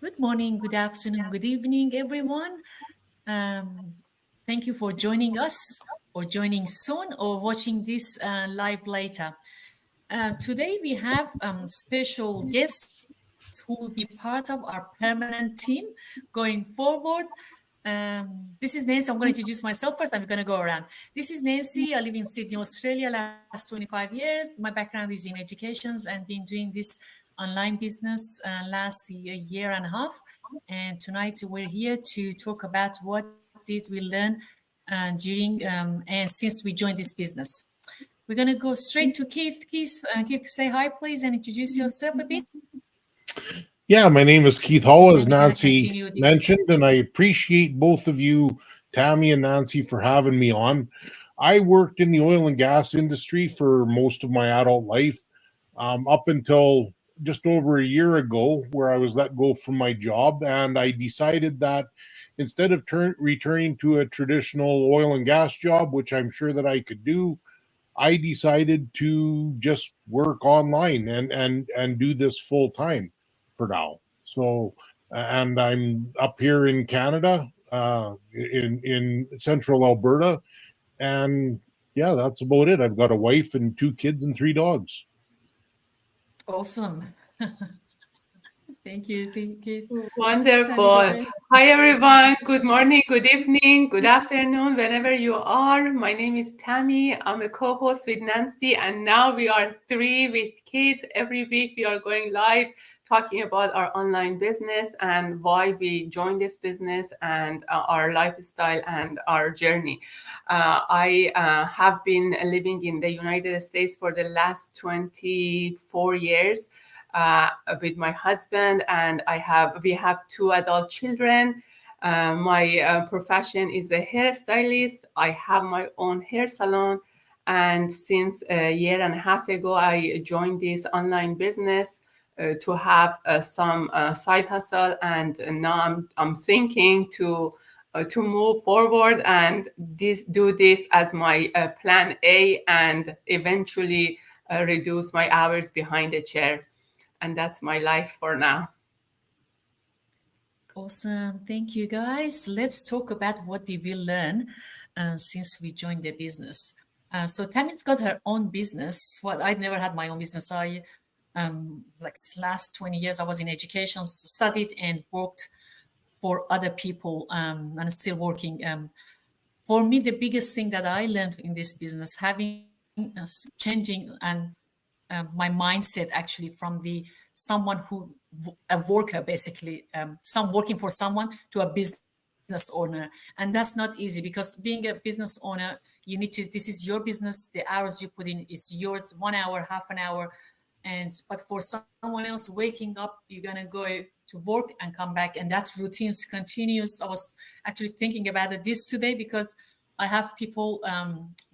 Good morning, good afternoon, good evening, everyone. Um, Thank you for joining us, or joining soon, or watching this live later. Today, we have special guests who will be part of our permanent team going forward. This is Nancy. I'm going to introduce myself first. I'm going to go around. This is Nancy. I live in Sydney, Australia, last 25 years. My background is in education and been doing this online business last year and a half. And tonight we're here to talk about what did we learn during and since we joined this business. We're going to go straight to Keith. Keith, say hi, please, and introduce yourself a bit. Yeah, my name is Keith And Hall, then as we're going to Nancy continue this. mentioned, and I appreciate both of you, Tammy and Nancy, for having me on. I worked in the oil and gas industry for most of my adult life, up until just over a year ago, where I was let go from my job, and I decided that instead of returning to a traditional oil and gas job, which I'm sure that I could do, I decided to just work online and do this full time for now. So, and I'm up here in Canada, in central Alberta, and yeah, that's about it. I've got a wife and two kids and three dogs. Awesome. Thank you, Keith. Tammy, go Wonderful. ahead. Hi, everyone. Good morning, good evening, good afternoon, wherever you are. My name is Tammy. I'm a co host with Nancy, and now we are three with kids. Every week, we are going live talking about our online business and why we joined this business and our lifestyle and our journey. I have been living in the United States for the last 24 years uh, with my husband, and we have two adult children. My profession is a hairstylist. I have my own hair salon, and since a year and a half ago, I joined this online business to have some side hustle, and now I'm thinking to move forward and do this as my plan A, and eventually reduce my hours behind the chair. And that's my life for now. Awesome. Thank you, guys. Let's talk about what did we learn since we joined the business. So Tammy's got her own business. Well, I never had my own business. Like last 20 years, I was in education, studied and worked for other people, and still working. For me, the biggest thing that I learned in this business, having changing and my mindset actually from the someone who a worker basically, some working for someone to a business owner, and that's not easy because being a business owner, you need to. This is your business. The hours you put in, it's yours. 1 hour, half an hour, and but for someone else waking up, you're gonna go to work and come back, and that routines continues. I was actually thinking about it this today because I have people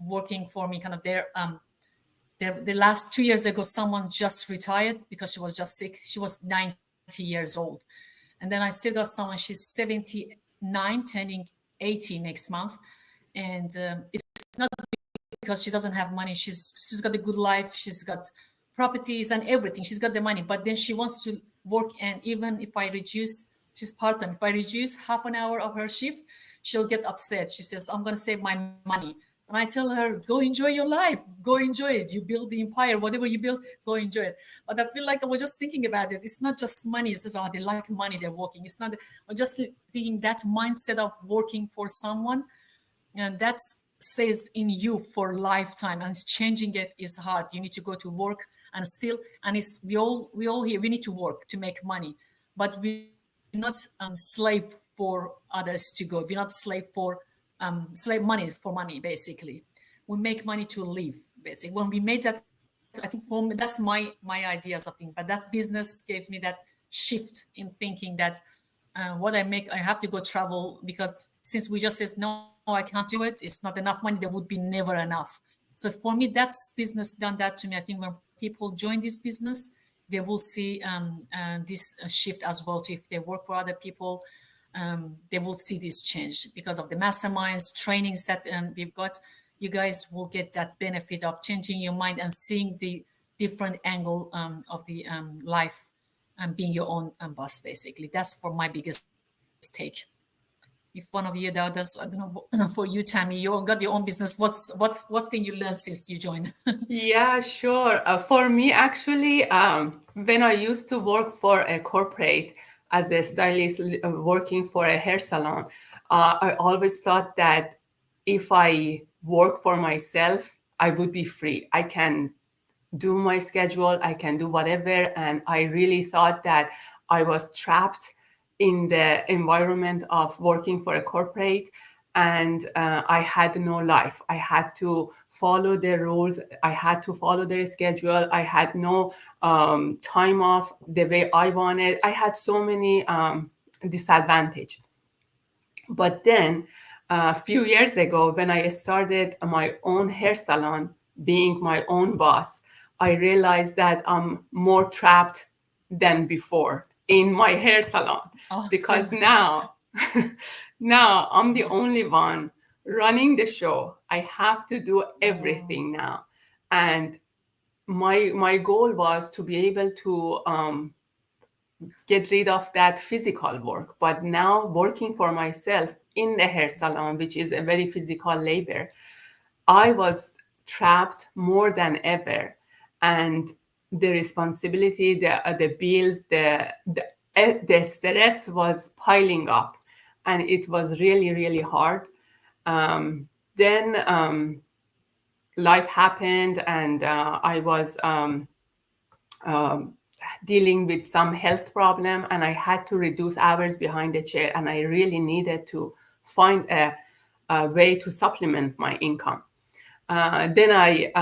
working for me, kind of the last 2 years ago, someone just retired because she was just sick. She was 90 years old. And then I still got someone, she's 79, turning 80 next month. And it's not because she doesn't have money. She's got a good life. She's got properties and everything. She's got the money, but then she wants to work. And even if I reduce, she's part time. If I reduce half an hour of her shift, she'll get upset. She says, "I'm going to save my money." And I tell her, "Go enjoy your life. Go enjoy it. You build the empire. Whatever you build, go enjoy it." But I feel like I was just thinking about it. It's not just money. It says, "Oh, they like money. They're working." It's not. I'm just thinking that mindset of working for someone, and that stays in you for lifetime, and changing it is hard. You need to go to work and still, and it's we all here, we need to work to make money, but we're not slave for others to go. We're not slave for slave money for money, basically. We make money to live, basically. When we made that, I think for me, that's my ideas of things, but that business gave me that shift in thinking that what I make, I have to go travel, because since we just says no, I can't do it, it's not enough money, there would be never enough. So for me, that's business done that to me. I think when people join this business, they will see this shift as well too. If they work for other people, they will see this change because of the masterminds trainings that we've got. You guys will get that benefit of changing your mind and seeing the different angle of the life and being your own boss, basically. That's for my biggest take. If one of you, the others, I don't know, for you, Tammy, you got your own business. What thing you learned since you joined? Yeah, sure. For me, actually, when I used to work for a corporate as a stylist working for a hair salon, I always thought that if I work for myself, I would be free. I can do my schedule, I can do whatever. And I really thought that I was trapped in the environment of working for a corporate, and I had no life. I had to follow their rules, I had to follow their schedule, I had no time off the way I wanted. I had so many disadvantages. But then a few years ago, when I started my own hair salon, being my own boss, I realized that I'm more trapped than before in my hair salon, Oh, because yeah. now I'm the only one running the show. I have to do Oh, everything now. And my goal was to be able to get rid of that physical work. But now working for myself in the hair salon, which is a very physical labor, I was trapped more than ever. And the responsibility, the bills, the stress was piling up. And it was really, really hard. Then life happened, and I was um, dealing with some health problem, and I had to reduce hours behind the chair, and I really needed to find a way to supplement my income. Then I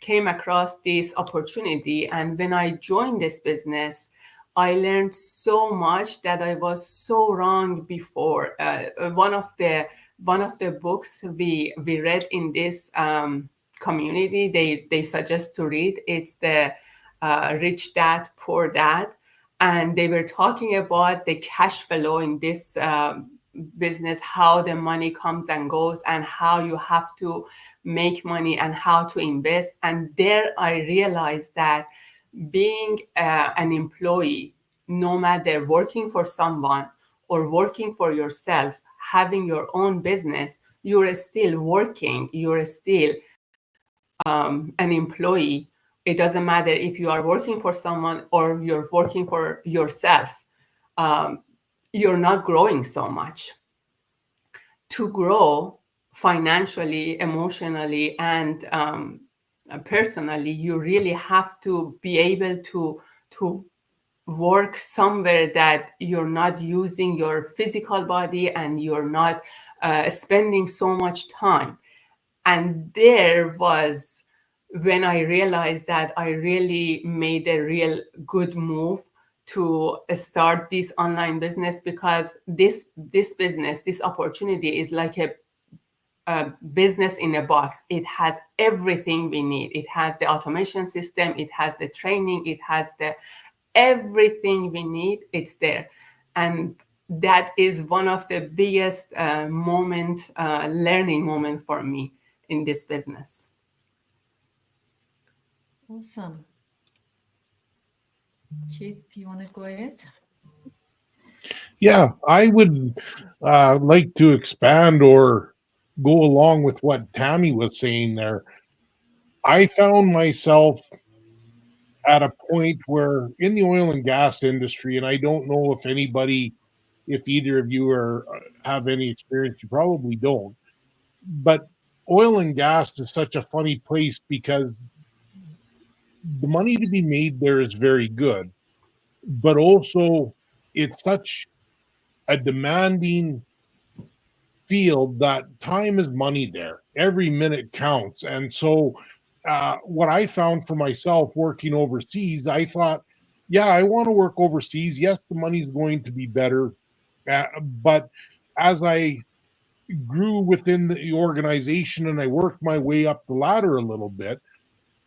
came across this opportunity, and when I joined this business, I learned so much that I was so wrong before. One of the books we read in this community, they suggest to read. It's the Rich Dad Poor Dad, and they were talking about the cash flow in this business, how the money comes and goes, and how you have to make money and how to invest. And there I realized that being an employee, no matter working for someone or working for yourself, having your own business, you're still working, you're still an employee. It doesn't matter if you are working for someone or you're working for yourself. Um, you're not growing so much. To grow financially, emotionally, and personally, you really have to be able to work somewhere that you're not using your physical body and you're not spending so much time. And there was when I realized that I really made a real good move to start this online business, because this business, this opportunity is like a business in a box. It has everything we need. It has the automation system, it has the training, it has the everything we need. It's there. And that is one of the biggest learning moment for me in this business. awesome. Keith, you want to go ahead? Yeah, I would like to expand or go along with what Tammy was saying there. I found myself at a point where in the oil and gas industry, and I don't know if anybody, if either of you are have any experience, you probably don't, but oil and gas is such a funny place because the money to be made there is very good, but also it's such a demanding field that time is money there. Every minute counts. And so, what I found for myself working overseas, I thought, yeah, I want to work overseas. Yes, the money's going to be better. But as I grew within the organization and I worked my way up the ladder a little bit,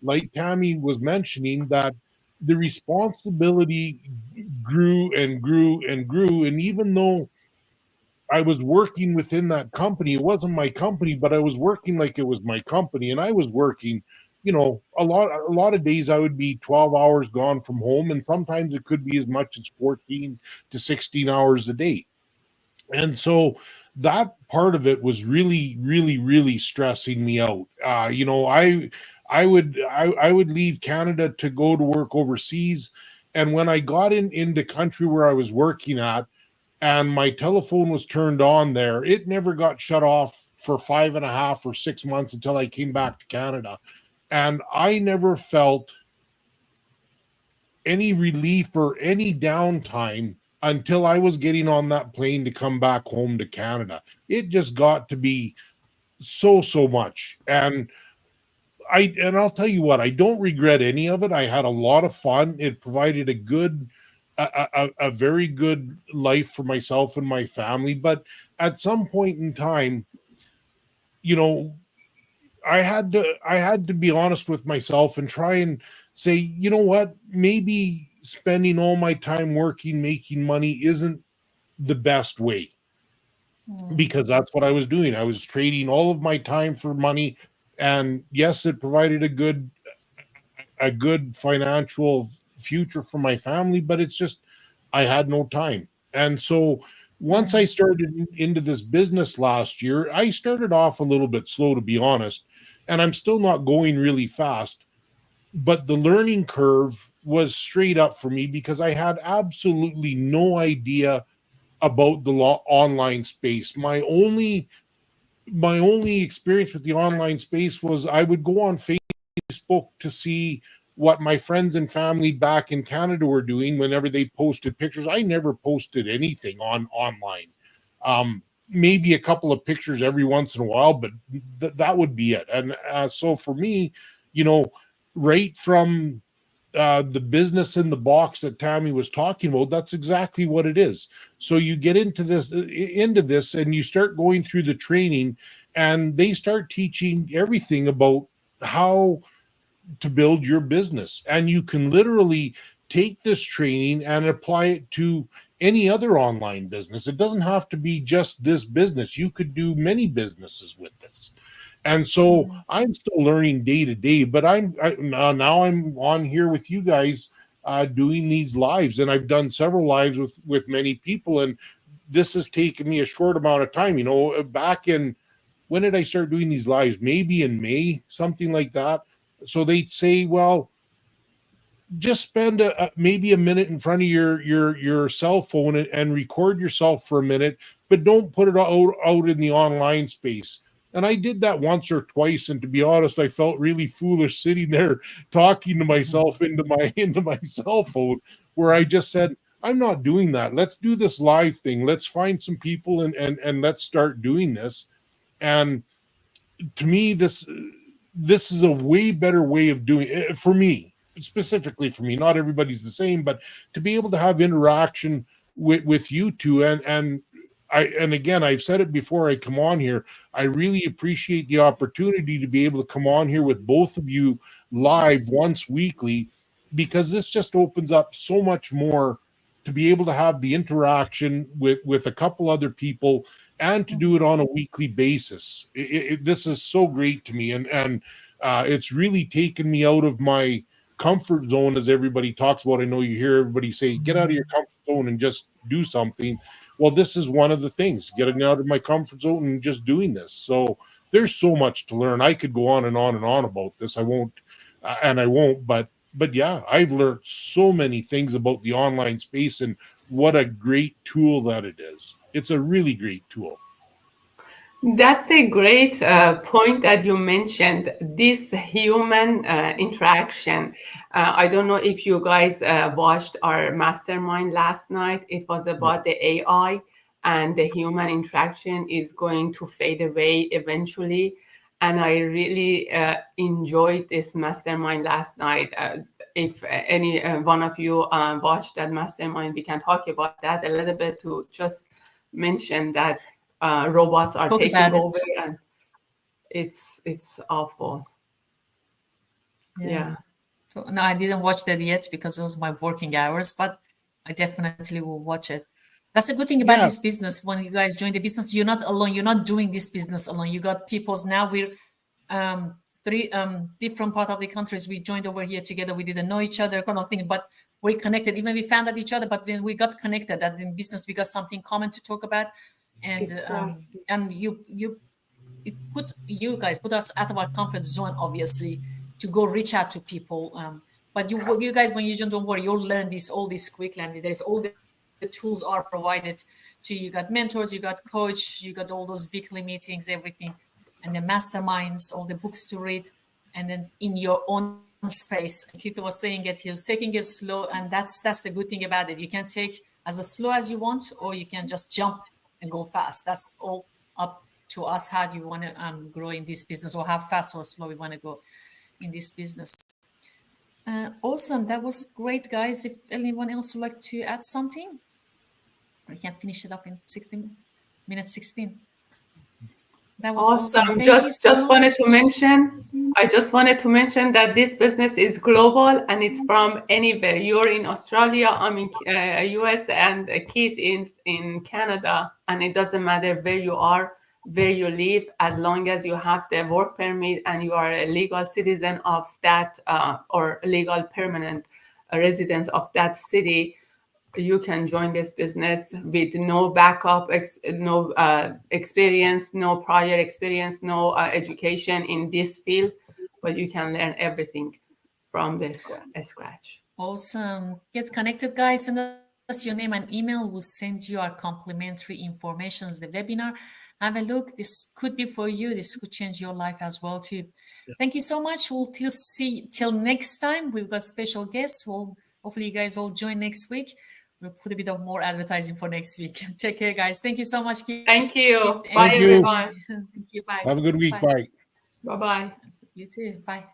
like Tammy was mentioning, that the responsibility grew and grew and grew. And even though I was working within that company, it wasn't my company, but I was working like it was my company. And I was working, a lot of days I would be 12 hours gone from home, and sometimes it could be as much as 14 to 16 hours a day. And so that part of it was really, really, really stressing me out. I would leave Canada to go to work overseas, and when I got into country where I was working at, and my telephone was turned on there, it never got shut off for 5.5 or 6 months until I came back to Canada, and I never felt any relief or any downtime until I was getting on that plane to come back home to Canada. It just got to be so much. And I'll tell you what, I don't regret any of it. I had a lot of fun. It provided a very good life for myself and my family. But at some point in time, you know, I had to be honest with myself and try and say, you know what, maybe spending all my time working, making money isn't the best way, Mm. because that's what I was doing. I was trading all of my time for money. And yes, it provided a good financial future for my family, but it's just I had no time. And so once I Yeah. started into this business last year, I started off a little bit slow, to be honest, and I'm still not going really fast, but the learning curve was straight up for me because I had absolutely no idea about the online space. My only experience with the online space was I would go on Facebook to see what my friends and family back in Canada were doing whenever they posted pictures. I never posted anything online. Maybe a couple of pictures every once in a while, but that would be it. And so for me, you know, right from the business in the box that Tammy was talking about, that's exactly what it is. So you get into this and you start going through the training, and they start teaching everything about how to build your business. And you can literally take this training and apply it to any other online business. It doesn't have to be just this business. You could do many businesses with this. And so Mm. I'm still learning day to day, but now I'm on here with you guys, doing these lives, and I've done several lives with many people, and this has taken me a short amount of time. Back in, when did I start doing these lives? Maybe in May, something like that. So they'd say, well, just spend maybe a minute in front of your cell phone and record yourself for a minute, but don't put it out in the online space. And I did that once or twice, and to be honest, I felt really foolish sitting there talking to myself into my cell phone, where I just said, I'm not doing that. Let's do this live thing. Let's find some people and let's start doing this. And to me, this is a way better way of doing it for me, specifically for me. Not everybody's the same, but to be able to have interaction with you two, and again, I've said it before I come on here, I really appreciate the opportunity to be able to come on here with both of you live once weekly, because this just opens up so much more to be able to have the interaction with a couple other people, and to do it on a weekly basis. This is so great to me, and it's really taken me out of my comfort zone, as everybody talks about. I know you hear everybody say, get out of your comfort zone and just do something. Well, this is one of the things, getting out of my comfort zone and just doing this. So there's so much to learn. I could go on and on and on about this. I won't, but yeah, I've learned so many things about the online space, and what a great tool that it is. It's a really great tool. That's a great point that you mentioned, this human interaction. I don't know if you guys watched our mastermind last night. It was Yeah. about the AI, and the human interaction is going to fade away eventually. And I really enjoyed this mastermind last night. If any one of you watched that mastermind, we can talk about that a little bit, to just mention that robots are Talk taking about it. over, and it's awful. Yeah. Yeah. So no, I didn't watch that yet because it was my working hours, but I definitely will watch it. That's a good thing about Yeah. this business. When you guys join the business, you're not alone. You're not doing this business alone. You got peoples now. We're three different part of the countries. We joined over here together. We didn't know each other, kind of thing, but we connected. Even we found out each other, but when we got connected, that in business we got something common to talk about, Exactly. and it put you guys put us out of our comfort zone, obviously, to go reach out to people. But you guys, when you don't worry, you'll learn all this quickly, and there's all the tools are provided to you. Got mentors, you got coach, you got all those weekly meetings, everything, and the masterminds, all the books to read, and then in your own space. Keith was saying it; he's taking it slow, and that's the good thing about it. You can take as slow as you want, or you can just jump and go fast. That's all up to us. How do you want to grow in this business, or how fast or slow we want to go in this business? Awesome, that was great, guys. If anyone else would like to add something, we can finish it up in 16 minutes. 16. That was awesome. Thank you so Just wanted much. to mention, I just wanted to mention that this business is global and it's from anywhere. You're in Australia, I'm in US, and Keith is in Canada. And it doesn't matter where you are, where you live, as long as you have the work permit and you are a legal citizen of that or legal permanent resident of that city. You can join this business with no backup, no experience, no prior experience, no education in this field, but you can learn everything from this scratch. Awesome. Get connected, guys. Send us your name and email. We'll send you our complimentary information, the webinar. Have a look. This could be for you. This could change your life as well too. Thank you so much. We'll till next time. We've got special guests. Hopefully you guys all join next week. We'll put a bit of more advertising for next week. Take care, guys. Thank you so much, Keith. Thank you. And Bye, Thank you. everyone. Thank you. Bye. Have a good week. Bye. Bye-bye. You too. Bye.